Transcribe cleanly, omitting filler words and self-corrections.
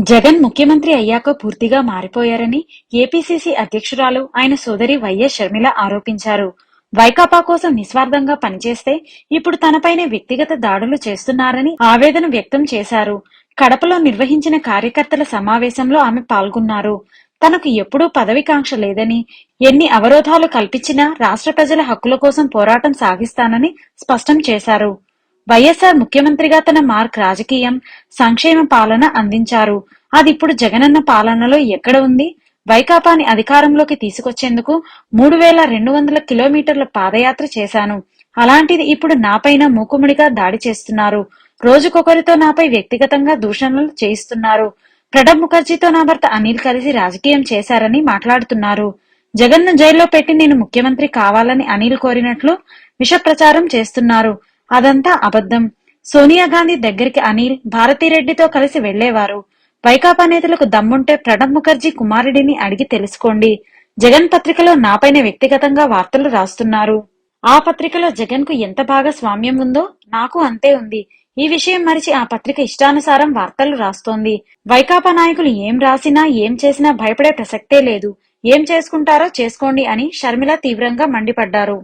జగన్ ముఖ్యమంత్రి అయ్యాక పూర్తిగా మారిపోయారని ఏపీసీసీ అధ్యక్షురాలు ఆయన సోదరి వైఎస్ షర్మిల ఆరోపించారు. వైకాపా కోసం నిస్వార్థంగా పనిచేస్తే ఇప్పుడు తనపైనే వ్యక్తిగత దాడులు చేస్తున్నారని ఆవేదన వ్యక్తం చేశారు. కడపలో నిర్వహించిన కార్యకర్తల సమావేశంలో ఆమె పాల్గొన్నారు. తనకు ఎప్పుడూ పదవికాంక్ష లేదని, ఎన్ని అవరోధాలు కల్పించినా రాష్ట్ర ప్రజల హక్కుల కోసం పోరాటం సాగిస్తానని స్పష్టం చేశారు. వైఎస్ఆర్ ముఖ్యమంత్రిగా తన మార్క్ రాజకీయం, సంక్షేమ పాలన అందించారు. అదిప్పుడు జగనన్న పాలనలో ఎక్కడ ఉంది? వైకాపాని అధికారంలోకి తీసుకొచ్చేందుకు 3200 కిలోమీటర్ల పాదయాత్ర చేశాను. అలాంటిది ఇప్పుడు నాపైన మూకుముడిగా దాడి చేస్తున్నారు. రోజుకొకరితో నాపై వ్యక్తిగతంగా దూషణలు చేయిస్తున్నారు. ప్రణబ్ ముఖర్జీతో నా భర్త అనిల్ కలిసి రాజకీయం చేశారని మాట్లాడుతున్నారు. జగన్ను జైల్లో పెట్టి నేను ముఖ్యమంత్రి కావాలని అనిల్ కోరినట్లు విష ప్రచారం చేస్తున్నారు. అదంతా అబద్ధం. సోనియా గాంధీ దగ్గరికి అనిల్, భారతిరెడ్డితో కలిసి వెళ్లేవారు. వైకాపా నేతలకు దమ్ముంటే ప్రణబ్ ముఖర్జీ కుమారుడిని అడిగి తెలుసుకోండి. జగన్ పత్రికలో నాపైన వ్యక్తిగతంగా వార్తలు రాస్తున్నారు. ఆ పత్రికలో జగన్ కు ఎంత భాగస్వామ్యం ఉందో నాకు అంతే ఉంది. ఈ విషయం మరిచి ఆ పత్రిక ఇష్టానుసారం వార్తలు రాస్తోంది. వైకాపా నాయకులు ఏం రాసినా ఏం చేసినా భయపడే ప్రసక్తే లేదు. ఏం చేసుకుంటారో చేసుకోండి అని షర్మిల తీవ్రంగా మండిపడ్డారు.